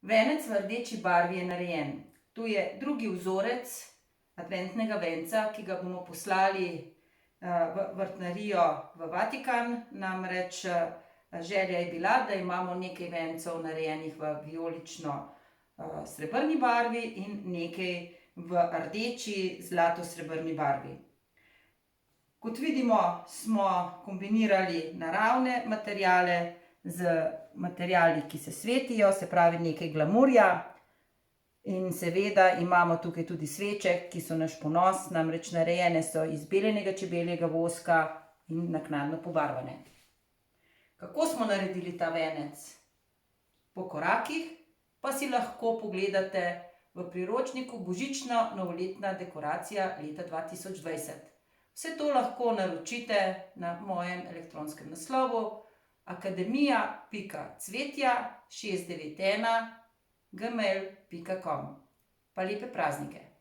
Venec v rdeči barvi je narejen. To je drugi vzorec adventnega venca, ki ga bomo poslali v vrtnarijo v Vatikan. Namreč želja je bila, da imamo nekaj vencev narejenih v vijolično srebrni barvi in nekaj v rdeči zlato-srebrni barvi. Kot vidimo, smo kombinirali naravne materiale z materiali, ki se svetijo, se pravi nekaj glamurja. In seveda imamo tukaj tudi sveče, ki so naš ponos, namreč narejene so iz beljenega čebeljega voska in naknadno pobarvane. Kako smo naredili ta venec? Po korakih pa si lahko pogledate v priročniku Božično-novoletna dekoracija leta 2020. Vse to lahko naročite na mojem elektronskem naslovu akademija.cvetja691@gmail.com. Pa lepe praznike!